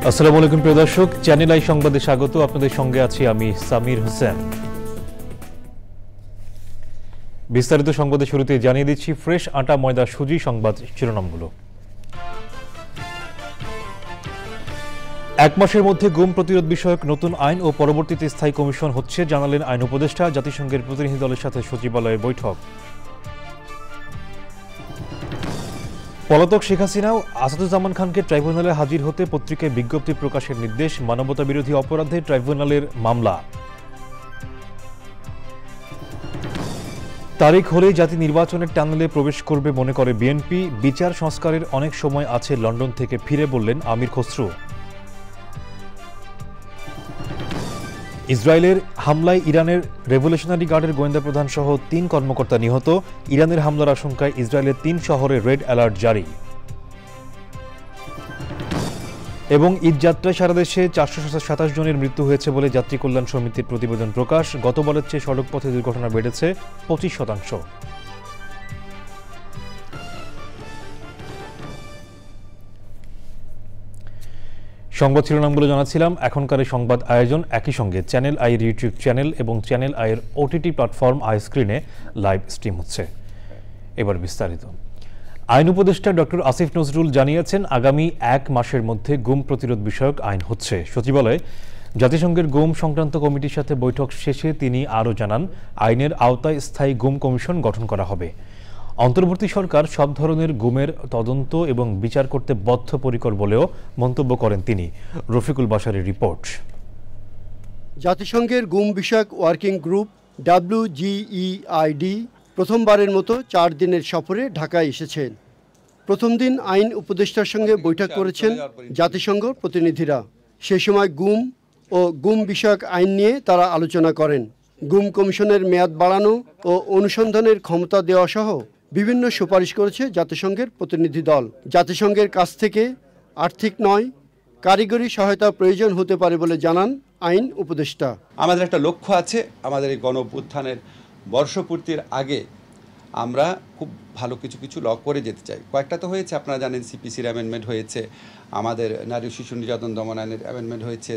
আসসালামু আলাইকুম প্রিয় দর্শক, চ্যানেল আই সংবাদে স্বাগত। আপনাদের সঙ্গে আছি আমি সামির হোসেন। বিস্তারিত সংবাদের শুরুতে জানিয়ে দিচ্ছি ফ্রেশ আটা ময়দা সুজি সংবাদ শিরোনামগুলো। এক মাসের মধ্যে গুম প্রতিরোধ বিষয়ক নতুন আইন ও পরবর্তীতে স্থায়ী কমিশন হচ্ছে, জানালেন আইন উপদেষ্টা। জাতিসংঘের প্রতিনিধি দলের সাথে সচিবালয়ের বৈঠক। পলাতক শেখ হাসিনা ও আসাদুজ্জামান খানকে ট্রাইব্যুনালে হাজির হতে পত্রিকায় বিজ্ঞপ্তি প্রকাশের নির্দেশ। মানবতা বিরোধী অপরাধে ট্রাইব্যুনালের মামলা। তারিখ হলেই জাতি নির্বাচনের টানেলে প্রবেশ করবে মনে করে বিএনপি। বিচার সংস্কারের অনেক সময় আছে, লন্ডন থেকে ফিরে বললেন আমির খসরু। ইসরায়েলের হামলায় ইরানের রেভলিউশনারি গার্ডের গোয়েন্দা প্রধান সহ ৩ কর্মকর্তা নিহত। ইরানের হামলার আশঙ্কায় ইসরায়েলের ৩ শহরে রেড অ্যালার্ট জারি। এবং ঈদযাত্রায় সারা দেশে ৪২৭ জনের মৃত্যু হয়েছে বলে যাত্রী কল্যাণ সমিতির প্রতিবেদন প্রকাশ। গতবারের চেয়ে সড়কপথে দুর্ঘটনা বেড়েছে ২৫%। সংবাদ শিরোনামগুলো জানাচ্ছিলাম। এখনকার এই সংবাদ আয়োজন একই সঙ্গে চ্যানেল আইয়ের ইউটিউব চ্যানেল এবং চ্যানেল আইয়ের ওটিটি প্ল্যাটফর্ম আই স্ক্রিনে লাইভ স্ট্রিম হচ্ছে। এবার বিস্তারিত। আইন উপদেষ্টা ডক্টর আসিফ নজরুল জানিয়েছেন, আগামী ১ মাসের মধ্যে গুম প্রতিরোধ বিষয়ক আইন হচ্ছে। সচিবালয়ে জাতিসংঘের গুম সংক্রান্ত কমিটির সাথে বৈঠক শেষে তিনি আরও জানান, আইনের আওতায় স্থায়ী গুম কমিশন গঠন করা হবে। অন্তর্বর্তী সরকার সব ধরনের গুমের তদন্ত এবং বিচার করতে বদ্ধপরিকর বলেও মন্তব্য করেন তিনি। রফিকুল বাশারের রিপোর্ট। জাতিসংঘের গুম বিষয়ক ওয়ার্কিং গ্রুপ WGEID প্রথমবারের মতো ৪ দিনের সফরে ঢাকায় এসেছেন। প্রথম দিন আইন উপদেষ্টার সঙ্গে বৈঠক করেছেন জাতিসংঘ প্রতিনিধিরা। সে সময় গুম ও গুম বিষয়ক আইন নিয়ে তারা আলোচনা করেন। গুম কমিশনের মেয়াদ বাড়ানো ও অনুসন্ধানের ক্ষমতা দেওয়া সহ বিভিন্ন সুপারিশ করেছে জাতিসংঘের প্রতিনিধি দল। জাতিসংঘের কাছ থেকে আর্থিক নয়, কারিগরি সহায়তা প্রয়োজন হতে পারে বলে জানান আইন উপদেষ্টা। আমাদের একটা লক্ষ্য আছে, আমাদের এই গণঅভ্যুত্থানের বর্ষপূর্তির আগে আমরা খুব ভালো কিছু ল করে যেতে চাই। কয়েকটা তো হয়েছে, আপনারা জানেন সিপিসির অ্যামেন্ডমেন্ট হয়েছে, আমাদের নারী শিশু নির্যাতন দমন আইনের অ্যামেন্ডমেন্ট হয়েছে,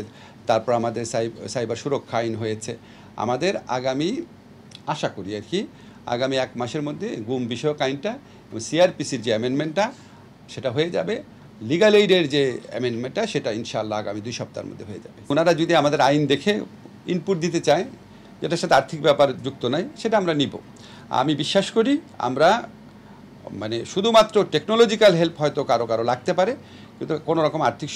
তারপর আমাদের সাইবার সুরক্ষা আইন হয়েছে। আমাদের আগামী আশা করি আগামী 1 মাসের মধ্যে গুম বিষয়ক আইনটা এবং সিআরপিসির যে অ্যামেন্ডমেন্টটা সেটা হয়ে যাবে। লিগাল এইডের যে অ্যামেন্ডমেন্টটা সেটা ইনশাআল্লাহ আগামী 2 সপ্তাহের মধ্যে হয়ে যাবে। ওনারা যদি আমাদের আইন দেখে ইনপুট দিতে চায় যেটার সাথে আর্থিক ব্যাপার যুক্ত নাই, সেটা আমরা নিব। আমি বিশ্বাস করি আমরা শুধুমাত্র টেকনোলজিক্যাল হেল্প হয়তো কারো লাগতে পারে, কিন্তু কোনো রকম আর্থিক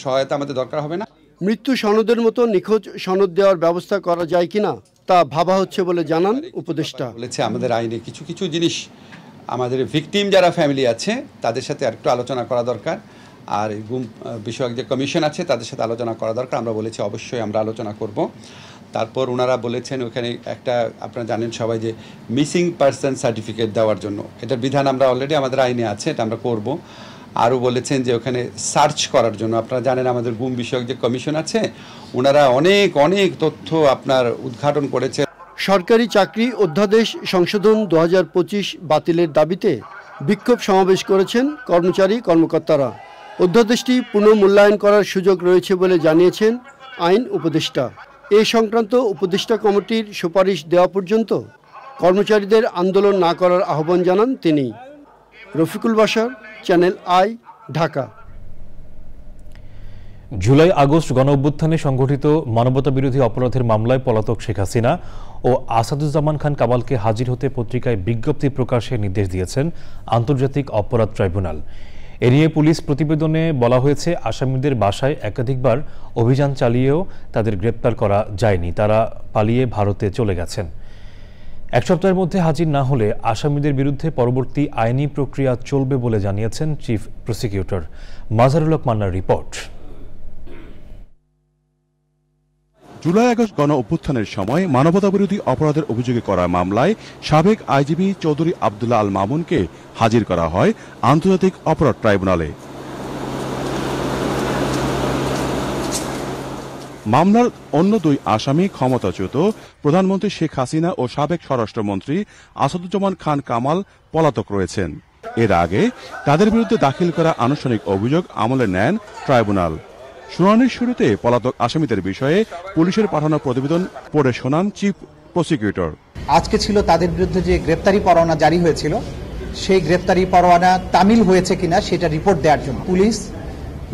সহায়তা আমাদের দরকার হবে না। মৃত্যু সনদের মতো নিখোঁজ সনদ দেওয়ার ব্যবস্থা করা যায় কিনা তা ভাবা হচ্ছে বলে জানান উপদেষ্টা। বলেছে আমাদের আইনে কিছু জিনিস আমাদের ভিকটিম যারা ফ্যামিলি আছে তাদের সাথে আরেকটু আলোচনা করা দরকার, আর গুম বিষয়ক যে কমিশন আছে তাদের সাথে আলোচনা করা দরকার। আমরা বলেছি অবশ্যই আমরা আলোচনা করব। তারপর ওনারা বলেছেন ওখানে একটা, আপনারা জানেন সবাই, যে মিসিং পারসন সার্টিফিকেট দেওয়ার জন্য এটার বিধান আমরা অলরেডি আমাদের আইনে আছে, এটা আমরা করব। আরও বলেছেন যে ওখানে সার্চ করার জন্য, আপনারা জানেন আমাদের গুম বিষয়ক যে কমিশন আছে ওনারা অনেক তথ্য আপনার উদ্ঘাটন করেছে। সরকারি চাকরি অধ্যাদেশ সংশোধন 2025 বাতিলের দাবিতে বিক্ষোভ সমাবেশ করেছেন কর্মচারী-কর্মকর্তারা। অধ্যাদেশটি পুনর্মূল্যায়ন করার সুযোগ রয়েছে বলে জানিয়েছেন আইন উপদেষ্টা। এ সংক্রান্ত উপদেষ্টা কমিটির সুপারিশ দেওয়া পর্যন্ত কর্মচারীদের আন্দোলন না করার আহ্বান জানান তিনি। Rafiqul Bashar, channel I, Dhaka. জুলাই আগস্ট গণঅভ্যুত্থানে সংঘটিত মানবতা বিরোধী অপরাধের মামলায় পলাতক শেখ হাসিনা ও আসাদুজ্জামান খান কামালকে হাজির হতে পত্রিকায় বিজ্ঞপ্তি প্রকাশের নির্দেশ দিয়েছেন আন্তর্জাতিক অপরাধ ট্রাইব্যুনাল। এ নিয়ে পুলিশ প্রতিবেদনে বলা হয়েছে, আসামিদের বাসায় একাধিকবার অভিযান চালিয়েও তাদের গ্রেপ্তার করা যায়নি, তারা পালিয়ে ভারতে চলে গেছেন। 1 সপ্তাহের মধ্যে হাজির না হলে আসামিদের বিরুদ্ধে পরবর্তী আইনি প্রক্রিয়া চলবে বলে জানিয়েছেন চিফ প্রসিকিউটর। মাজারুল হক মান্নার রিপোর্ট। জুলাই আগস্ট গণ অভ্যুত্থানের সময় মানবতা বিরোধী অপরাধের অভিযোগে করা মামলায় সাবেক আইজিপি চৌধুরী আব্দুল্লাহ আল মামুনকে হাজির করা হয় আন্তর্জাতিক অপরাধ ট্রাইব্যুনালে। মামলার অন্য 2 আসামি ক্ষমতাচ্যুত প্রধানমন্ত্রী শেখ হাসিনা ও সাবেক স্বরাষ্ট্রমন্ত্রী আসাদুজ্জামান খান কামাল পলাতক রয়েছেন। এর আগে তাদের বিরুদ্ধে দাখিল করা আনুষ্ঠানিক অভিযোগ আমলে নেন ট্রাইব্যুনাল। শুনানির শুরুতে পলাতক আসামিদের বিষয়ে পুলিশের পাঠানো প্রতিবেদন পড়ে শোনান চিফ প্রসিকিউটর। আজকে ছিল তাদের বিরুদ্ধে যে গ্রেপ্তারি পরোয়ানা জারি হয়েছিল, সেই গ্রেপ্তারি পরোয়ানা তামিল হয়েছে কিনা সেটা রিপোর্ট দেওয়ার জন্য পুলিশ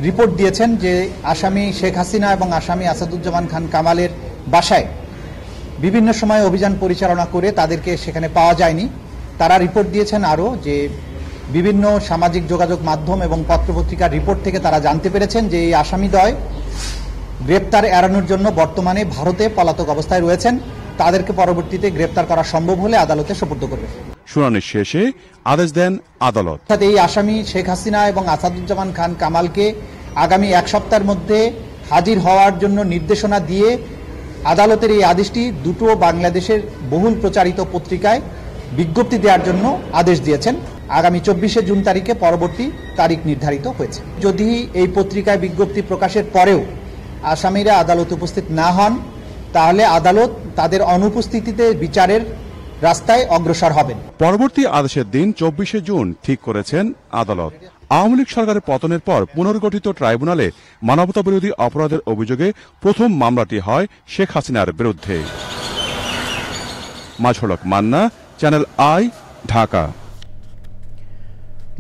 রিপোর্ট দিয়েছেন যে আসামি শেখ হাসিনা এবং আসামি আসাদুজ্জামান খান কামালের বাসায় বিভিন্ন সময় অভিযান পরিচালনা করে তাদেরকে সেখানে পাওয়া যায়নি। তারা রিপোর্ট দিয়েছেন আরও যে বিভিন্ন সামাজিক যোগাযোগ মাধ্যম এবং পত্রপত্রিকার রিপোর্ট থেকে তারা জানতে পেরেছেন যে এই আসামিদ্বয় গ্রেপ্তার এড়ানোর জন্য বর্তমানে ভারতে পলাতক অবস্থায় রয়েছেন। তাদেরকে পরবর্তীতে গ্রেপ্তার করা সম্ভব হলে আদালতে সোপর্দ করবে। শুনানির শেষে আদেশ দেন আদালত। এই আসামি শেখ হাসিনা এবং আসাদুজ্জামান খান কামালকে আগামী 1 সপ্তাহের মধ্যে হাজির হওয়ার জন্য নির্দেশনা দিয়ে আদালতের এই আদেশটি দুটো বাংলাদেশের বহুল প্রচারিত পত্রিকায় বিজ্ঞপ্তি দেওয়ার জন্য আদেশ দিয়েছেন। আগামী 24শে জুন তারিখে পরবর্তী তারিখ নির্ধারিত হয়েছে। যদি এই পত্রিকায় বিজ্ঞপ্তি প্রকাশের পরেও আসামিরা আদালতে উপস্থিত না হন, তাহলে আদালত তাদের অনুপস্থিতিতে বিচারের রাস্তায় অগ্রসর হবেন। পরবর্তী আদেশের দিন 24শে জুন ঠিক করেছেন আদালত। আওয়ামী লীগ সরকারের পতনের পর পুনর্গঠিত ট্রাইব্যুনালে মানবতাবিরোধী অপরাধের অভিযোগে প্রথম মামলাটি হয় শেখ হাসিনার বিরুদ্ধে। মাঝড়ক Manna, channel I, Dhaka.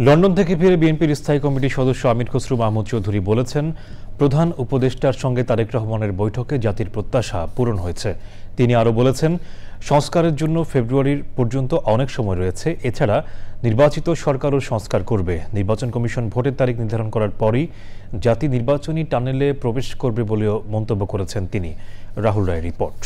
London থেকে ফিরে বিএনপির স্থায়ী কমিটির সদস্য আমির খসরু মাহমুদ চৌধুরী বলেছেন, প্রধান উপদেষ্টার সঙ্গে তারেক রহমানের বৈঠকে জাতির প্রত্যাশা পূরণ হয়েছে। তিনি আরও বলেছেন, সংস্কারের জন্য ফেব্রুয়ারির পর্যন্ত অনেক সময় রয়েছে। এছাড়া নির্বাচিত সরকারও সংস্কার করবে। নির্বাচন কমিশন ভোটের তারিখ নির্ধারণ করার পরই জাতি নির্বাচনী টানেলে প্রবেশ করবে বলেও মন্তব্য করেছেন তিনি। রাহুল রায়ের রিপোর্ট।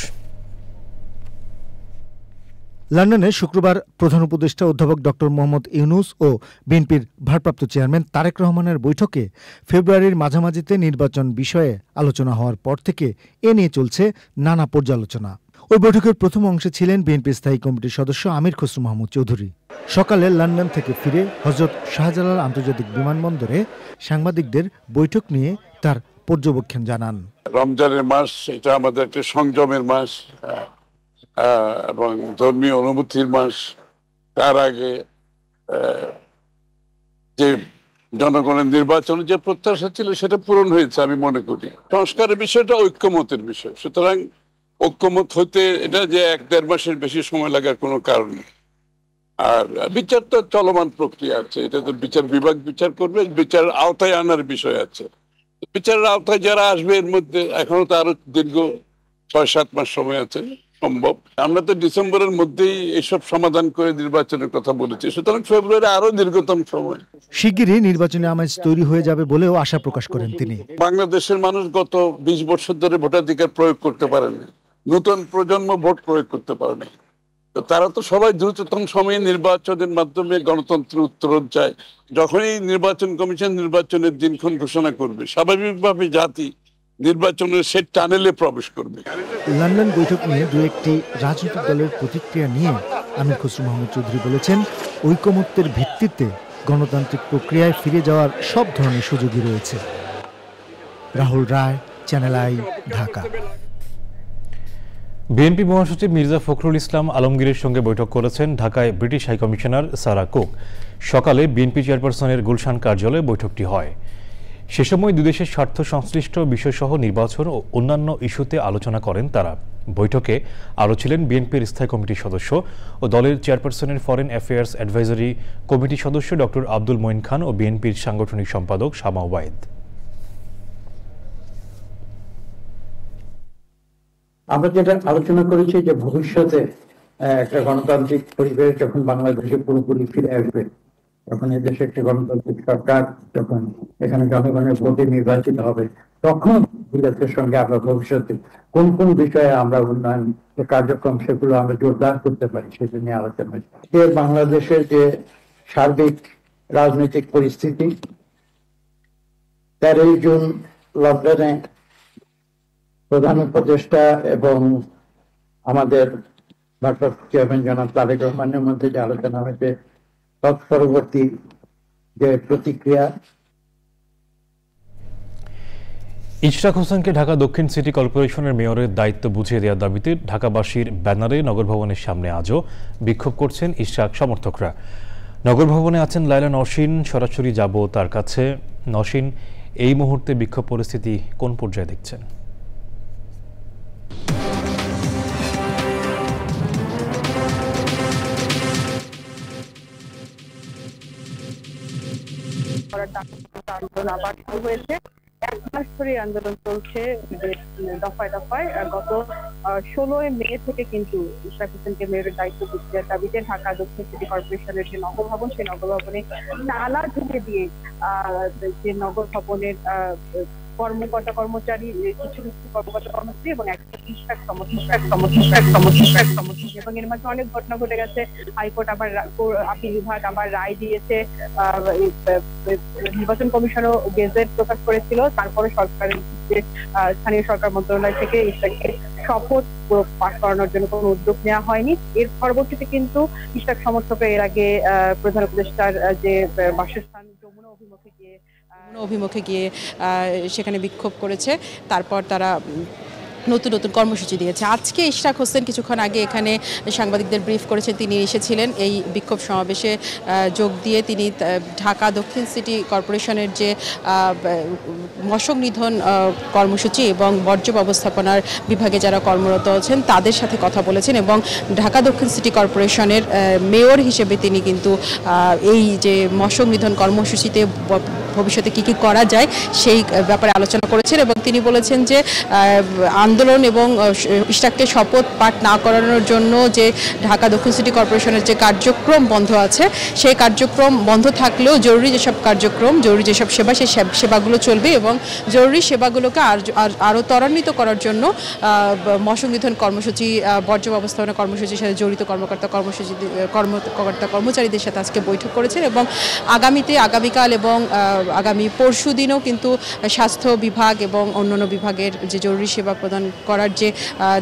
লন্ডনে শুক্রবার প্রধান উপদেষ্টা অধ্যাপক ডক্টর মোহাম্মদ ইউনূস ও বিএনপির ভারপ্রাপ্ত চেয়ারম্যান তারেক রহমানের বৈঠকে ফেব্রুয়ারির মাঝামাঝিতে নির্বাচন বিষয়ে আলোচনা হওয়ার পর থেকে এ নিয়ে চলছে নানা পর্যালোচনা। ওই বৈঠকের প্রথম অংশে ছিলেন বিএনপির স্থায়ী কমিটির সদস্য আমির খসরু মাহমুদ চৌধুরী। সকালে লন্ডন থেকে ফিরে হযরত শাহজালাল আন্তর্জাতিক বিমানবন্দরে সাংবাদিকদের বৈঠক নিয়ে তার পর্যবেক্ষণ জানান। রমজানের মাস, এটা আমাদের একটা সংযমের মাস এবং ধর্মীয় অনুভূতির মাস। তার আগে যে জনগণের নির্বাচনে যে প্রত্যাশা ছিল সেটা পূরণ হয়েছে আমি মনে করি। সংস্কারের বিষয়টা ঐক্যমতের বিষয়, সুতরাং ঐক্যমত হতে এটা যে 1-1.5 মাসের বেশি সময় লাগার কোনো কারণ নেই। আর বিচার তো চলমান প্রক্রিয়া আছে, এটা তো বিচার বিভাগ বিচার করবে, বিচারের আওতায় আনার বিষয় আছে। বিচারের আওতায় যারা আসবে এর মধ্যে এখনো তো আরো দীর্ঘ 6-7 মাস সময় আছে সম্ভব। আমরা তো ডিসেম্বরের মধ্যেই এসব সমাধান করে নির্বাচনের কথা বলেছি, সুতরাং ফেব্রুয়ারি আরো দীর্ঘতম সময়। শিগগিরই নির্বাচনী আমেজ তৈরি হয়ে যাবে বলেও আশা প্রকাশ করেন তিনি। বাংলাদেশের মানুষ গত 20 বছর ধরে ভোটাধিকার প্রয়োগ করতে পারেনি, নতুন প্রজন্ম ভোট প্রয়োগ করতে পারেনি। তো তারা তো সবাই দ্রুততম সময়ে নির্বাচনের মাধ্যমে গণতন্ত্রের উত্তরণ চায়। যখনই নির্বাচন কমিশন নির্বাচনের দিনক্ষণ ঘোষণা করবে, স্বাভাবিকভাবে জাতি নির্বাচনের সে টানেলে প্রবেশ করবে। লন্ডন বৈঠক নিয়ে দু একটি রাজনৈতিক দলের প্রতিক্রিয়া নিয়ে আমির খসরু মাহমুদ চৌধুরী বলেছেন, ঐকমত্যের ভিত্তিতে গণতান্ত্রিক প্রক্রিয়ায় ফিরে যাওয়ার সব ধরনের সুযোগই রয়েছে। রাহুল রায়, চ্যানেল আই, ঢাকা। বিএনপি মহাসচিব মির্জা ফখরুল ইসলাম আলমগীরের সঙ্গে বৈঠক করেছেন ঢাকায় ব্রিটিশ হাইকমিশনার সারা কুক। সকালে বিএনপি চেয়ারপারসনের গুলশান কার্যালয়ে বৈঠকটি হয়। সে সময় দুদেশের স্বার্থ সংশ্লিষ্ট বিষয়সহ নির্বাচন ও অন্যান্য ইস্যুতে আলোচনা করেন তারা। বৈঠকে আরও ছিলেন বিএনপির স্থায়ী কমিটির সদস্য ও দলের চেয়ারপারসনের ফরেন অ্যাফেয়ার্স অ্যাডভাইজারি কমিটির সদস্য ডক্টর আব্দুল মঈন খান ও বিএনপির সাংগঠনিক সম্পাদক শামা ওবায়েদ। আমরা যেটা আলোচনা করেছি যে ভবিষ্যতে একটা গণতান্ত্রিক পরিবেশ যখন বাংলাদেশে পুরোপুরি ফিরে আসবে, যখন এদেশে একটা গণতান্ত্রিক সরকার, যখন এখানে জনগণের ভোটে নির্বাচিত হবে, তখন বিদেশের সঙ্গে আমরা ভবিষ্যতে কোন কোন বিষয়ে আমরা উন্নয়ন কার্যক্রম সেগুলো আমরা জোরদার করতে পারি সেটা নিয়ে আলোচনা হয়েছে। বাংলাদেশের যে সার্বিক রাজনৈতিক পরিস্থিতি, 13 জুন লন্ডনে প্রধান উপদেষ্টা এবং আমাদের ভারপ্রাপ্ত চেয়ারম্যান জনাব তারেক রহমানের মধ্যে যে আলোচনা হয়েছে, তৎপরবর্তী যে প্রতিক্রিয়া। ইশরাক হোসেনকে ঢাকা দক্ষিণ সিটি কর্পোরেশনের মেয়রের দায়িত্ব বুঝিয়ে দেওয়ার দাবিতে ঢাকাবাসীর ব্যানারে নগর ভবনের সামনে আজও বিক্ষোভ করছেন ইশরাক সমর্থকরা। নগর ভবনে আছেন লায়লা নওশীন, সরাসরি যাব তার কাছে। নওশীন, এই মুহূর্তে বিক্ষোভ পরিস্থিতি কোন পর্যায়ে দেখছেন? আন্দোলন আবার শুরু হয়েছে। 1 মাস ধরে আন্দোলন চলছে দফায় দফায়। গত 16 মে থেকে কিন্তু ইশরাক হোসেনকে মেয়রের দায়িত্ব দিতে দাবিতে ঢাকা দক্ষিণ সিটি কর্পোরেশনের যে নগর ভবন, সেই নগর ভবনে তালা ঝুলিয়ে দিয়ে যে নগর ভবনের কর্মকর্তা কর্মচারী, কিছু কর্মকর্তা কর্মচারী এবং একটা ইশরাক সমর্থক এবং এর মাঝে অনেক ঘটনা ঘটে গেছে। হাইকোর্ট আবার আপিল বিভাগ আবার রায় দিয়েছে, নির্বাচন কমিশনও গেজেট প্রকাশ করেছিল। তারপরে সরকারের যে স্থানীয় সরকার মন্ত্রণালয় থেকে ইশরাককে শপথ পাঠ করানোর জন্য কোনো উদ্যোগ নেওয়া হয়নি। এর পরবর্তীতে কিন্তু ইশরাক সমর্থকরা এর আগে প্রধান উপদেষ্টার যে বাসস্থান যমুনা অভিমুখে গিয়ে সেখানে বিক্ষোভ করেছে। তারপর তারা নতুন নতুন কর্মসূচি দিয়েছে। আজকে ইশরাক হোসেন কিছুক্ষণ আগে এখানে সাংবাদিকদের ব্রিফ করেছেন। তিনি এসেছিলেন এই বিক্ষোভ সমাবেশে যোগ দিয়ে। তিনি ঢাকা দক্ষিণ সিটি কর্পোরেশনের যে মশক নিধন কর্মসূচি এবং বর্জ্য ব্যবস্থাপনার বিভাগে যারা কর্মরত আছেন তাদের সাথে কথা বলেছেন এবং ঢাকা দক্ষিণ সিটি কর্পোরেশনের মেয়র হিসেবে তিনি কিন্তু এই যে মশক নিধন কর্মসূচিতে ভবিষ্যতে কি কি করা যায় সেই ব্যাপারে আলোচনা করেছেন এবং তিনি বলেছেন যে আন্দোলন এবং ইশরাককে শপথ পাঠ না করানোর জন্য যে ঢাকা দক্ষিণ সিটি কর্পোরেশনের যে কার্যক্রম বন্ধ আছে, সেই কার্যক্রম বন্ধ থাকলেও জরুরি যেসব কার্যক্রম, জরুরি যেসব সেবা, সেই সেবাগুলো চলবে এবং জরুরি সেবাগুলোকে আরও ত্বরান্বিত করার জন্য মশক নিধন কর্মসূচি, বর্জ্য ব্যবস্থাপনা কর্মসূচির সাথে জড়িত কর্মচারীদের সাথে আজকে বৈঠক করেছেন এবং আগামীকাল এবং আগামী পরশু দিনও কিন্তু স্বাস্থ্য বিভাগ এবং অন্যান্য বিভাগের যে জরুরি সেবা প্রদান করার যে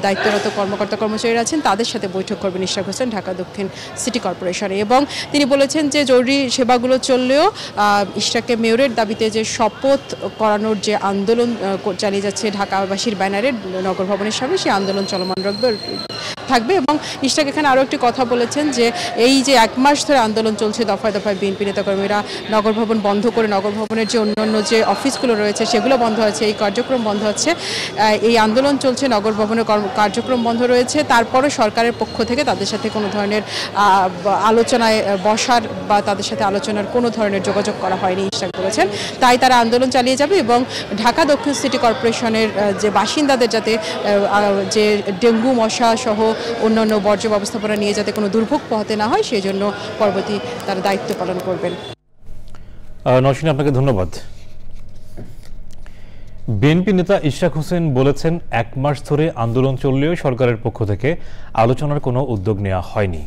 দায়িত্বরত কর্মকর্তা কর্মচারীরা আছেন তাদের সাথে বৈঠক করবেন ইশরাক হোসেন ঢাকা দক্ষিণ সিটি কর্পোরেশনে। এবং তিনি বলেছেন যে জরুরি সেবাগুলো চললেও ইশরাককে মেয়রের দাবিতে যে শপথ করানোর যে আন্দোলন চালিয়ে যাচ্ছে ঢাকাবাসীর ব্যানারে নগর ভবনের সামনে, সেই আন্দোলন চলমান থাকবে। এবং ইশরাক এখানে আরও একটি কথা বলেছেন যে এই যে 1 মাস ধরে আন্দোলন চলছে, দফায় দফায় বিএনপি নেতাকর্মীরা নগর ভবন বন্ধ করে নগর ভবনের যে অন্যান্য যে অফিসগুলো রয়েছে সেগুলো বন্ধ আছে, এই কার্যক্রম বন্ধ হচ্ছে, এই আন্দোলন চলছে, নগর ভবনের কার্যক্রম বন্ধ রয়েছে। তারপরে সরকারের পক্ষ থেকে তাদের সাথে কোনো ধরনের আলোচনায় বসার বা তাদের সাথে আলোচনার কোনো ধরনের যোগাযোগ করা হয়নি ইশরাক বলেছেন। তাই তারা আন্দোলন চালিয়ে যাবে এবং ঢাকা দক্ষিণ সিটি কর্পোরেশনের যে বাসিন্দাদের যাতে যে ডেঙ্গু মশা সহ অন্যান্য বর্জ্য ব্যবস্থাপনা নিয়ে যাতে কোনো দুর্ভোগ পোহাতে না হয় সেই জন্য পরবর্তী তারা দায়িত্ব পালন করবেন। নওশিন, আপনাকে ধন্যবাদ। বিএনপি নেতা ইশরাক হোসেন বলেছেন 1 মাস ধরে আন্দোলন চললেও সরকারের পক্ষ থেকে আলোচনার কোনো উদ্যোগ নেওয়া হয়নি।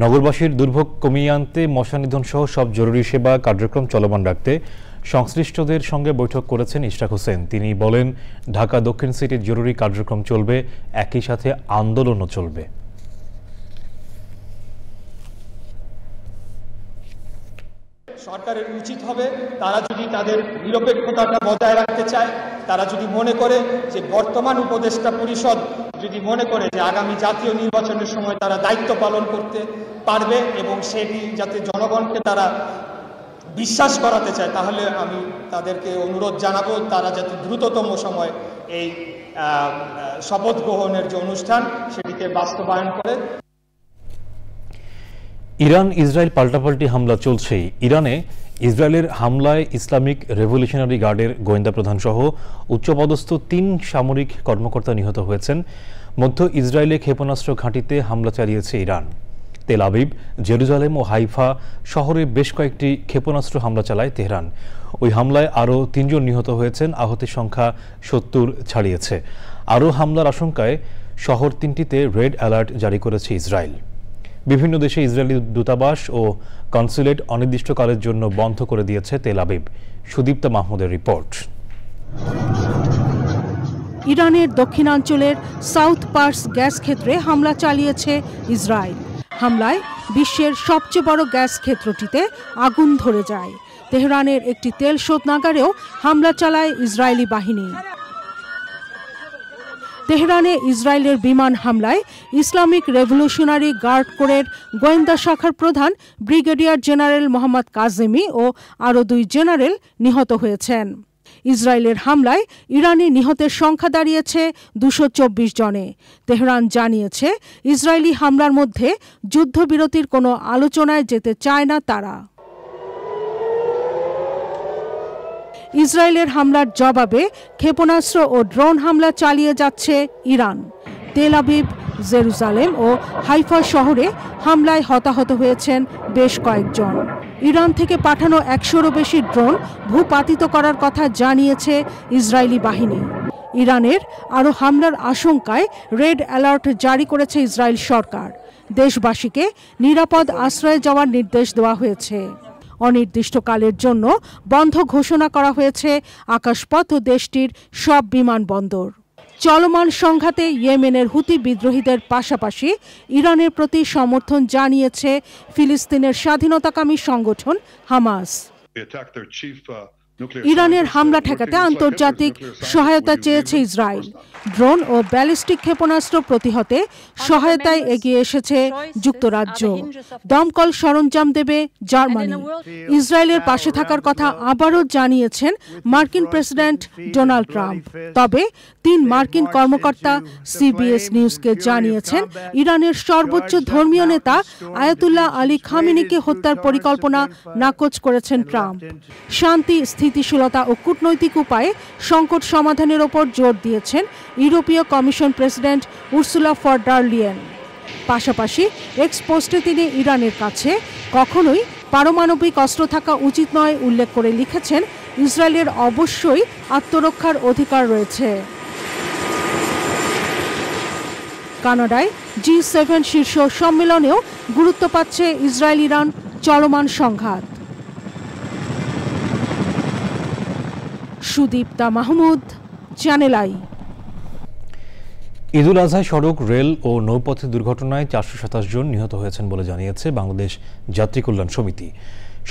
নগরবাসীর দুর্ভোগ কমিয়ে আনতে মশা নিধন সহ সব জরুরি সেবা কার্যক্রম চলমান রাখতে সংশ্লিষ্টদের সঙ্গে বৈঠক করেছেন ইশরাক হোসেন। তিনি বলেন ঢাকা দক্ষিণ সিটির জরুরি কার্যক্রম চলবে, একই সাথে আন্দোলনও চলবে। সরকারের উচিত হবে তারা যদি তাদের নিরপেক্ষতাটা বজায় রাখতে চায়, তারা যদি মনে করে যে বর্তমান উপদেষ্টা পরিষদ যদি মনে করে যে আগামী জাতীয় নির্বাচনের সময় তারা দায়িত্ব পালন করতে পারবে এবং সেটি যাতে জনগণকে তারা বিশ্বাস করাতে চায়, তাহলে আমি তাদেরকে অনুরোধ জানাবো তারা যাতে দ্রুততম সময় এই শপথ গ্রহণের যে অনুষ্ঠান সেটিকে বাস্তবায়ন করে। ইরান ইসরায়েল পাল্টাপাল্টি হামলা চলছেই। ইরানে ইসরায়েলের হামলায় ইসলামিক রেভলিউশনারি গার্ডের গোয়েন্দা প্রধান সহ উচ্চপদস্থ 3 সামরিক কর্মকর্তা নিহত হয়েছেন। মধ্য ইসরায়েলে ক্ষেপণাস্ত্র ঘাঁটিতে হামলা চালিয়েছে ইরান। তেল আবিব, জেরুজালেম ও হাইফা শহরে বেশ কয়েকটি ক্ষেপণাস্ত্র হামলা চালায় তেহরান। ওই হামলায় আরও 3 জন নিহত হয়েছেন, আহতের সংখ্যা 70 ছাড়িয়েছে। আরও হামলার আশঙ্কায় শহর 3টিতে রেড অ্যালার্ট জারি করেছে ইসরায়েল। বিভিন্ন দেশে ইসরায়েলি দূতাবাস ও কনসুলেট অনির্দিষ্টকালের জন্য বন্ধ করে দিয়েছে তেল আবিব। সুদীপ্তা মাহমুদের রিপোর্ট। ইরানের দক্ষিণাঞ্চলের সাউথ পার্স গ্যাস ক্ষেত্রে হামলা চালিয়েছে ইসরায়েল। হামলায় বিশ্বের সবচেয়ে বড় গ্যাস ক্ষেত্রটিতে আগুন ধরে যায়। তেহরানের একটি তেল শোধনাগারেও হামলা চালায় ইসরায়েলি বাহিনী। তেহরানে ইসরায়েলের বিমান হামলায় ইসলামিক রেভলিউশনারি গার্ড কোরের গোয়েন্দা শাখার প্রধান ব্রিগেডিয়ার জেনারেল মোহাম্মদ কাজেমি ও আরও 2 জেনারেল নিহত হয়েছেন। ইসরায়েলের হামলায় ইরানি নিহতের সংখ্যা দাঁড়িয়েছে 224 জনে। তেহরান জানিয়েছে ইসরায়েলি হামলার মধ্যে যুদ্ধবিরতির কোনো আলোচনায় যেতে চায় না তারা। ইসরায়েলের হামলার জবাবে ক্ষেপণাস্ত্র ও ড্রোন হামলা চালিয়ে যাচ্ছে ইরান। তেল আবিব, জেরুজালেম ও হাইফা শহরে হামলায় হতাহত হয়েছেন বেশ কয়েকজন। ইরান থেকে পাঠানো 100-এরও বেশি ড্রোন ভূপাতিত করার কথা জানিয়েছে ইসরায়েলি বাহিনী। ইরানের আরও হামলার আশঙ্কায় রেড অ্যালার্ট জারি করেছে ইসরায়েল সরকার। দেশবাসীকে নিরাপদ আশ্রয়ে যাওয়ার নির্দেশ দেওয়া হয়েছে। অনির্দিষ্টকালের জন্য বন্ধ ঘোষণা করা হয়েছে আকাশপথ ও দেশটির সব বিমানবন্দর। চলমান সংঘাতে ইয়েমেনের হুতি বিদ্রোহীদের পাশাপাশি ইরানের প্রতি সমর্থন জানিয়েছে ফিলিস্তিনের স্বাধীনতাকামী সংগঠন হামাস। ইরানের হামলা ঠেকাতে আন্তর্জাতিক সহায়তা চেয়েছে ইসরায়েল। ড্রোন ও ব্যালিস্টিক ক্ষেপণাস্ত্র প্রতিহতে সহায়তায় এগিয়ে এসেছে যুক্তরাজ্য। দমকল সরঞ্জাম দেবে জার্মানি। ইসরায়েলের পাশে থাকার কথা আবারও জানিয়েছেন মার্কিন প্রেসিডেন্ট ডোনাল্ড ট্রাম্প। তবে 3 মার্কিন কর্মকর্তা সিবিএস নিউজকে জানিয়েছেন ইরানের সর্বোচ্চ ধর্মীয় নেতা আয়াতুল্লাহ আলী খামেনিকে হত্যার পরিকল্পনা নাকচ করেছেন ট্রাম্প। শান্তি, স্থিতিশীলতা ও কূটনৈতিক উপায়ে সংকট সমাধানের ওপর জোর দিয়েছেন ইউরোপীয় commission president Ursula for der Leyen. পাশাপাশি এক্স পোস্টে তিনি ইরানের কাছে কখনোই পারমাণবিক অস্ত্র থাকা উচিত নয় উল্লেখ করে লিখেছেন, ইসরায়েলের অবশ্যই আত্মরক্ষার অধিকার রয়েছে। কানাডায় G7 শীর্ষ সম্মেলনেও গুরুত্ব পাচ্ছে ইসরায়েল ইরান চলমান সংঘাত। Sudipta Mahmud, channel I. ঈদুল আজহায় সড়ক, রেল ও নৌপথে দুর্ঘটনায় 427 জন নিহত হয়েছেন বলে জানিয়েছে বাংলাদেশ যাত্রী কল্যাণ সমিতি।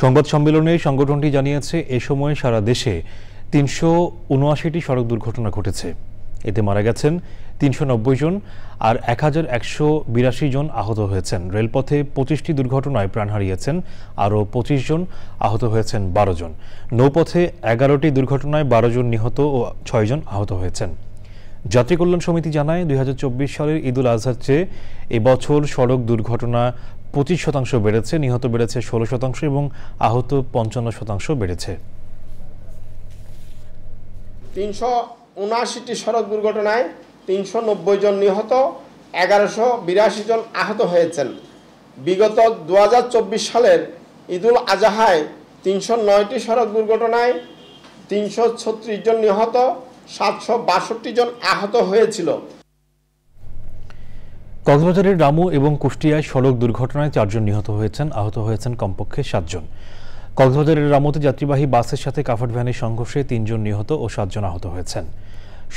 সংবাদ সম্মেলনে সংগঠনটি জানিয়েছে এ সময় সারা দেশে 379টি সড়ক দুর্ঘটনা ঘটেছে। এতে মারা গেছেন 390 জন আর 1182 জন আহত হয়েছেন। রেলপথে 25টি দুর্ঘটনায় প্রাণ হারিয়েছেন আরও 25 জন, আহত হয়েছেন 12 জন। নৌপথে 11টি দুর্ঘটনায় 12 জন নিহত ও 6 জন আহত হয়েছেন। যাত্রী কল্যাণ সমিতি জানায় 2024 সালের ঈদুল আজহার চেয়ে এবছর সড়ক দুর্ঘটনা 25% বেড়েছে, নিহত বেড়েছে 16% এবং আহত 55% বেড়েছে। 379টি সড়ক দুর্ঘটনায় 390 জন নিহত, 1182 জন আহত হয়েছেন। বিগত 2024 সালের ঈদুল আজহায় 309টি সড়ক দুর্ঘটনায় 336 জন নিহত, 762 জন আহত হয়েছিল। কক্সবাজারের রামু এবং কুষ্টিয়ায় সড়ক দুর্ঘটনায় 4 জন নিহত হয়েছেন, আহত হয়েছেন কমপক্ষে 7 জন। কক্সবাজারের রামুতে যাত্রীবাহী বাসের সাথে কাভার্ড ভ্যানের সংঘর্ষে 3 জন নিহত ও 7 জন আহত হয়েছেন।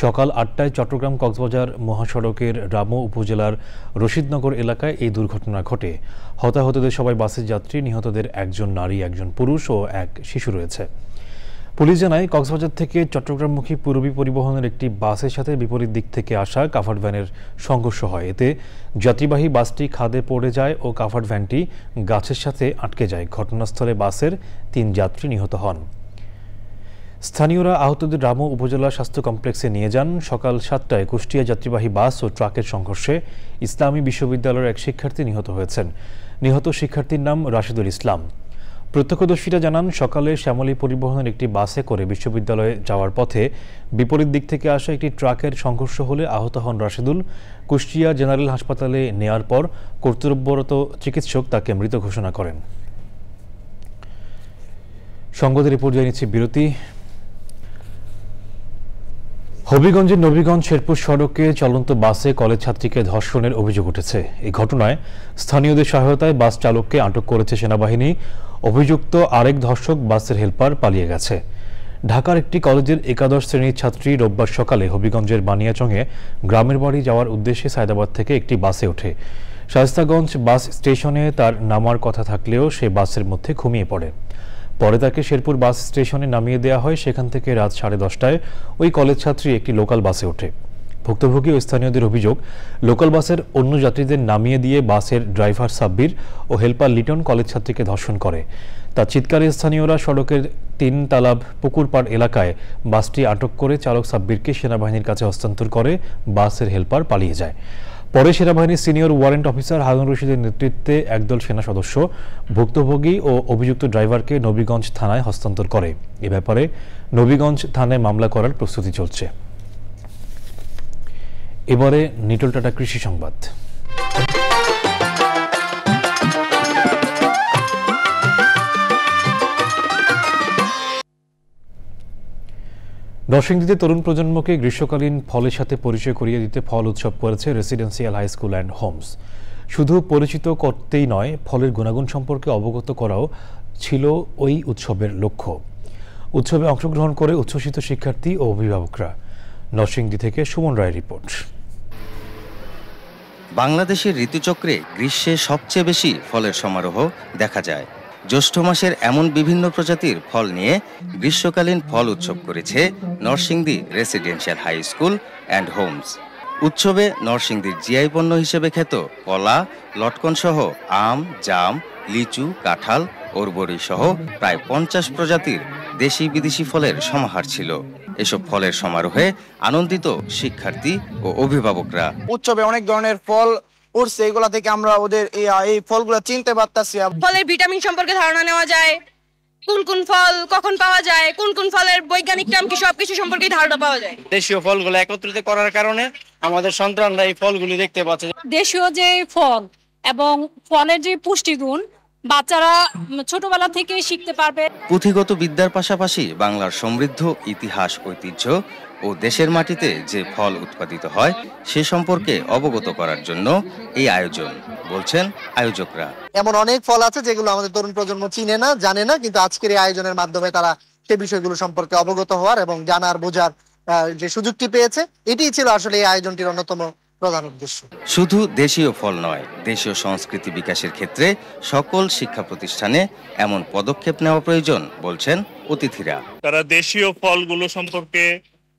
সকাল 8টায় চট্টগ্রাম কক্সবাজার মহাসড়কের রামু উপজেলার রশিদনগর এলাকায় এই দুর্ঘটনা ঘটে। হতাহতদের সবাই বাসের যাত্রী, নিহতদের 1 জন নারী, 1 জন পুরুষ ও 1 শিশু রয়েছে। পুলিশ জানায় কক্সবাজার থেকে চট্টগ্রামমুখী পূরবী পরিবহনের একটি বাসের সাথে বিপরীত দিক থেকে আসা কাভার্ড ভ্যানের সংঘর্ষ হয়। এতে যাত্রীবাহী বাসটি খাদে পড়ে যায় ও কাভার্ড ভ্যানটি গাছের সাথে আটকে যায়। ঘটনাস্থলে বাসের 3 যাত্রী নিহত হন। স্থানীয়রা আহতদের রামু উপজেলা স্বাস্থ্য কমপ্লেক্সে নিয়ে যান। সকাল 7টায় কুষ্টিয়া যাত্রীবাহী বাস ও ট্রাকের সংঘর্ষে ইসলামী বিশ্ববিদ্যালয়ের এক শিক্ষার্থী নিহত হয়েছেন। নিহত শিক্ষার্থীর নাম রাশেদুল ইসলাম। প্রত্যক্ষদর্শীরা জানান, সকালে শ্যামলী পরিবহনের একটি বাসে করে বিশ্ববিদ্যালয়ে যাওয়ার পথে বিপরীত দিক থেকে আসা একটি ট্রাকের সংঘর্ষ হলে আহত হন রাশেদুল। কুষ্টিয়া জেনারেল হাসপাতালে নেয়ার পর কর্তব্যরত চিকিৎসক তাকে মৃত ঘোষণা করেন। সংবাদের রিপোর্ট জানিয়েছি বিরতি। হবিগঞ্জের নবীগঞ্জ শেরপুর সড়কে চলন্ত বাসে কলেজ ছাত্রীকে ধর্ষণের অভিযোগ উঠেছে। এই ঘটনায় স্থানীয়দের সহায়তায় বাস চালককে আটক করেছে সেনাবাহিনী। অভিযুক্ত আরেক ধর্ষক বাসের হেলপার পালিয়ে গেছে। ঢাকার একটি কলেজের একাদশ শ্রেণীর ছাত্রী রোববার সকালে হবিগঞ্জের বানিয়াচংয়ে গ্রামের বাড়ি যাওয়ার উদ্দেশ্যে সায়দাবাদ থেকে একটি বাসে ওঠে। শায়েস্তাগঞ্জ বাস স্টেশনে তার নামার কথা থাকলেও সে বাসের মধ্যে ঘুমিয়ে পড়ে। পরে তাকে শেরপুর বাস স্টেশনে নামিয়ে দেওয়া হয়। সেখান থেকে রাত 10:30টায় ওই কলেজ ছাত্রী একটি লোকাল বাসে ওঠে। ভুক্তভোগী ও স্থানীয়দের অভিযোগ, লোকাল বাসের অন্য যাত্রীদের নামিয়ে দিয়ে বাসের ড্রাইভার সাব্বির ও হেলপার লিটন কলেজ ছাত্রীকে ধর্ষণ করে। তার চিৎকারে স্থানীয়রা সড়কের 3 তালাব পুকুরপাড় এলাকায় বাসটি আটক করে চালক সাব্বিরকে সেনাবাহিনীর কাছে হস্তান্তর করে। বাসের হেলপার পালিয়ে যায়। পরে সেনাবাহিনীর সিনিয়র ওয়ারেন্ট অফিসার হারুন রশিদের নেতৃত্বে একদল সেনা সদস্য ভুক্তভোগী ও অভিযুক্ত ড্রাইভারকে নবীগঞ্জ থানায় হস্তান্তর করে। এ ব্যাপারে নবীগঞ্জ থানায় মামলা করার প্রস্তুতি চলছে। এবারে নিটল টাটা কৃষি সংবাদ। নরসিংদীতে তরুণ প্রজন্মকে গ্রীষ্মকালীন ফলের সাথে পরিচয় করিয়ে দিতে ফল উৎসব করেছে residential high school and homes. শুধু পরিচিত করতেই নয়, ফলের গুণাগুণ সম্পর্কে অবগত করাও ছিল ওই উৎসবের লক্ষ্য। উৎসবে অংশগ্রহণ করে উচ্ছ্বসিত শিক্ষার্থী ও অভিভাবকরা। নরসিংদী থেকে সুমন রায়ের রিপোর্ট। বাংলাদেশের ঋতুচক্রে গ্রীষ্মে সবচেয়ে বেশি ফলের সমারোহ দেখা যায়। জ্যৈষ্ঠ মাসের এমন বিভিন্ন প্রজাতির ফল নিয়ে গ্রীষ্মকালীন ফল উৎসব করেছে Narsingdi residential high school and homes. উৎসবে নরসিংদীর জিআই পণ্য হিসেবে খ্যাত কলা, লটকন সহ আম, জাম, লিচু, কাঁঠাল, ওরবরি সহ প্রায় 50 প্রজাতির দেশি বিদেশি ফলের সমাহার ছিল। এসব ফলের সমারোহে আনন্দিত শিক্ষার্থী ও অভিভাবকরা। উৎসবে অনেক ধরনের ফল উঠছে, এগুলা থেকে আমরা ওদের এই ফলগুলো চিনতে পারতাছি। ফলের ভিটামিন সম্পর্কে ধারণা নেওয়া যায়, কোন কোন ফল কখন পাওয়া যায়, কোন কোন ফলের বৈজ্ঞানিক নাম কি, সবকিছু সম্পর্কে ধারণা পাওয়া যায়। দেশীয় ফলগুলো একত্রিত করার কারণে আমাদের সন্তানরা এই ফলগুলি দেখতে পাচ্ছে। দেশীয় যে ফল এবং ফলের যে পুষ্টিগুণ বাচ্চারা ছোটবেলা থেকে শিখতে পারবে। পুঁথিগত বিদ্যার পাশাপাশি বাংলার সমৃদ্ধ ইতিহাস, ঐতিহ্য ও দেশের মাটিতে যে ফল উৎপাদিত হয় সে সম্পর্কে অবগত করার জন্য এই আয়োজন, বলছেন আয়োজকরা। এমন অনেক ফল আছে যেগুলো আমাদের তরুণ প্রজন্ম চিনে না, জানে না, কিন্তু আজকের এই আয়োজনের মাধ্যমে তারা সে বিষয়গুলো সম্পর্কে অবগত হওয়ার এবং জানার, বোঝার যে সুযোগটি পেয়েছে, এটিই ছিল আসলে এই আয়োজনটির অন্যতম প্রধান উদ্দেশ্য। শুধু দেশীয় ফল নয়, দেশীয় সংস্কৃতি বিকাশের ক্ষেত্রে সকল শিক্ষা প্রতিষ্ঠানে এমন পদক্ষেপ নেওয়া প্রয়োজন, বলছেন অতিথিরা। তারা দেশীয় ফলগুলো সম্পর্কে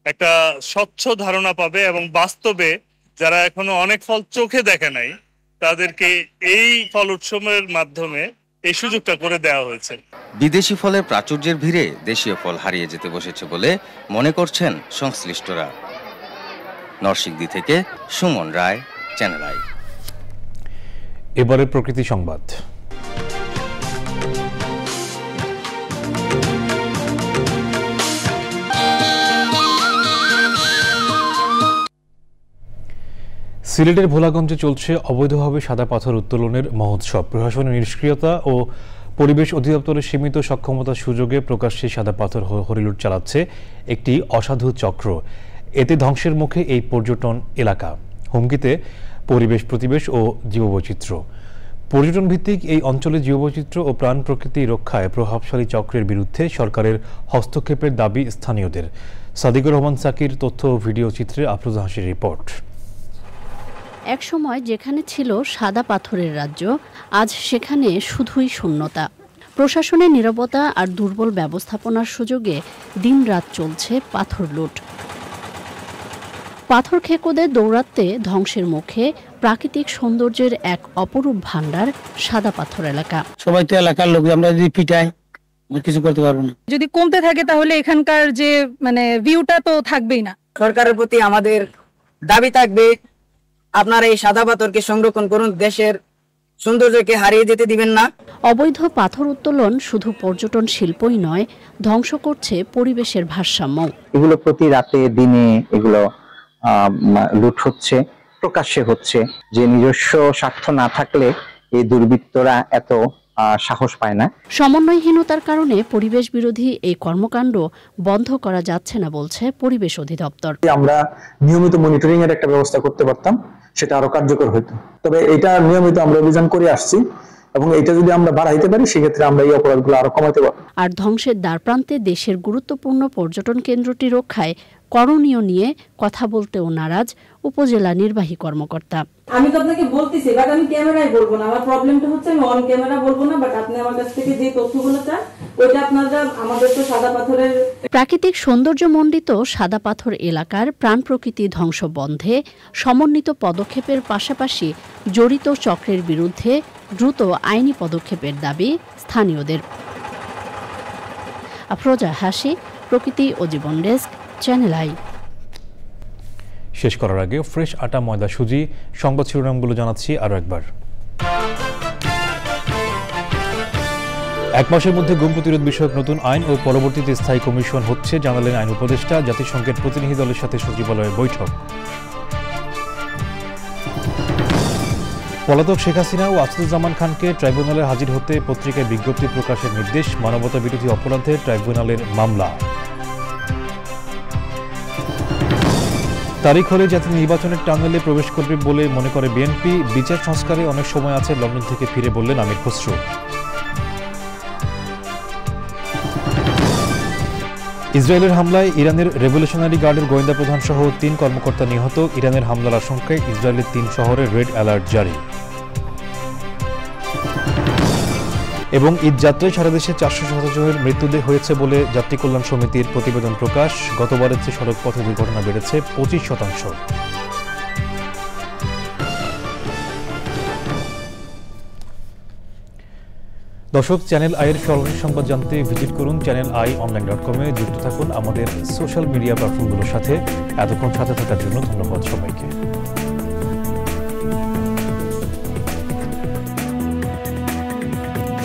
একটা স্বচ্ছ ধারণা পাবে এবং বাস্তবে যারা এখনো অনেক ফল চোখে দেখে নাই তাদেরকে এই ফল উৎসবের মাধ্যমে এই সুযোগটা করে দেওয়া হয়েছে। বিদেশি ফলের প্রাচুর্যের ভিড়ে দেশীয় ফল হারিয়ে যেতে বসেছে বলে মনে করছেন সংশ্লিষ্টরা। নরসিংদী থেকে সুমন রায়, চ্যানেল আই। এবারে প্রকৃতি সংবাদ। সিলেটের ভোলাগঞ্জে চলছে অবৈধভাবে সাদা পাথর উত্তোলনের মহোৎসব। প্রশাসনের নিষ্ক্রিয়তা ও পরিবেশ অধিদপ্তরের সীমিত সক্ষমতার সুযোগে প্রকাশ্যে সাদা পাথর হরিলুট চালাচ্ছে একটি অসাধু চক্র। এতে ধ্বংসের মুখে এই পর্যটন এলাকা, হুমকিতে পরিবেশ, প্রতিবেশ ও জীববৈচিত্র্য। পর্যটন ভিত্তিক এই অঞ্চলের জীববৈচিত্র্য ও প্রাণ প্রকৃতি রক্ষায় প্রভাবশালী চক্রের বিরুদ্ধে সরকারের হস্তক্ষেপের দাবি স্থানীয়দের। সাদিকুর রহমান সাকির তথ্য ও ভিডিও চিত্রে আফরোজা হাসির রিপোর্ট। একসময় যেখানে ছিল সাদা পাথরের রাজ্য, আজ সেখানে শুধুই শূন্যতা। প্রশাসনের নীরবতা আর দুর্বল ব্যবস্থাপনার সুযোগে দিনরাত চলছে পাথর লুট। পাথর খেকোদের দৌরাত্মে ধ্বংসের মুখে প্রাকৃতিক সৌন্দর্যের এক অপরূপ ভান্ডার সাদা পাথর এলাকা। সবাই তো এলাকার লোক, আমরা যদি পিটাই কিছু করতে পারবো না। যদি কমতে থাকে তাহলে এখানকার যে ভিউটা তো থাকবেই না। সরকারের প্রতি আমাদের দাবি থাকবে, আপনারা এই সাদা পাথরকে সংরক্ষণ করুন, দেশের সৌন্দর্যকে হারিয়ে যেতে দিবেন না। অবৈধ পাথর উত্তোলন শুধু পর্যটন শিল্পই নয়, ধ্বংস করছে পরিবেশের ভারসাম্য। এগুলো প্রতি রাতে দিনে এগুলো লুট হচ্ছে, প্রকাশ্যে হচ্ছে। যে নিজস্ব স্বার্থ না থাকলে এই দুর্বৃত্তরা এত সাহস পায় না। সমন্বয়হীনতার কারণে পরিবেশ বিরোধী এই কর্মকাণ্ড বন্ধ করা যাচ্ছে না, বলছে পরিবেশ অধিদপ্তর। আমরা নিয়মিত মনিটরিং এর একটা ব্যবস্থা করতে পারতাম, সেটা আরো কার্যকর হতো। তবে এটা নিয়মিত আমরা অভিযান করে আসছি এবং এটা যদি আমরা বাড়াইতে পারি সেক্ষেত্রে আমরা এই অপরাধগুলো আরো কমাতে পারব। আর ধ্বংসের দ্বারপ্রান্তে দেশের গুরুত্বপূর্ণ পর্যটন কেন্দ্রটি রক্ষায় করণীয় নিয়ে কথা বলতেও নারাজ উপজেলা নির্বাহী কর্মকর্তা। আমি তো আপনাকে বলতেছি, বাট আমি ক্যামেরায় বলবো না। আমার প্রবলেমটা হচ্ছে আমি অন ক্যামেরা বলবো না, বাট আপনি আমার কাছ থেকে যে তথ্যগুলো চান ওইটা আপনারা আমাদের তো সাদা পাথরের প্রাকৃতিক সৌন্দর্যমণ্ডিত সাদা পাথর এলাকার প্রাণ প্রকৃতি ধ্বংস বন্ধে সমন্বিত পদক্ষেপের পাশাপাশি জড়িত চক্রের বিরুদ্ধে দ্রুত আইনি পদক্ষেপের দাবি স্থানীয়দের। আফরোজা হাসি, প্রকৃতি ও জীবন ডেস্ক, চ্যানেল আই। শেষ করার আগে ফ্রেশ আটা ময়দা সুজি সংবাদ শিরোনামগুলো জানাচ্ছি আরও একবার। 1 মাসের মধ্যে গুম প্রতিরোধ বিষয়ক নতুন আইন ও পরবর্তীতে স্থায়ী কমিশন হচ্ছে, জানালেন আইন উপদেষ্টা। জাতিসংঘের প্রতিনিধি দলের সাথে সচিবালয়ের বৈঠক। পলাতক শেখ হাসিনা ও আসাদুজ্জামান খানকে ট্রাইব্যুনালে হাজির হতে পত্রিকায় বিজ্ঞপ্তি প্রকাশের নির্দেশ। মানবতা বিরোধী অপরাধে ট্রাইব্যুনালের মামলা। তারিখ হলে জাতীয় নির্বাচনের টানেলে প্রবেশ করবে বলে মনে করে বিএনপি। বিচার সংস্কারে অনেক সময় আছে, লন্ডন থেকে ফিরে বললেন আমির খসরু। ইসরায়েলের হামলায় ইরানের রেভলিউশনারি গার্ডের গোয়েন্দা প্রধান সহ 3 কর্মকর্তা নিহত। ইরানের হামলার আশঙ্কায় ইসরায়েলের 3 শহরে রেড অ্যালার্ট জারি। এবং ঈদ যাত্রায় সারা দেশে 400 জনের মৃত্যুদেহ হয়েছে বলে যাত্রী কল্যাণ সমিতির প্রতিবেদন প্রকাশ। গতবারের চেয়ে সড়ক পথে দুর্ঘটনা বেড়েছে 25%। দর্শক, চ্যানেল আইয়ের সর্বশেষ সংবাদ জানতে ভিজিট করুন channelionline.com-এ। যুক্ত থাকুন আমাদের সোশ্যাল মিডিয়া প্ল্যাটফর্মগুলোর সাথে। এতক্ষণ সাথে থাকার জন্য ধন্যবাদ সবাইকে।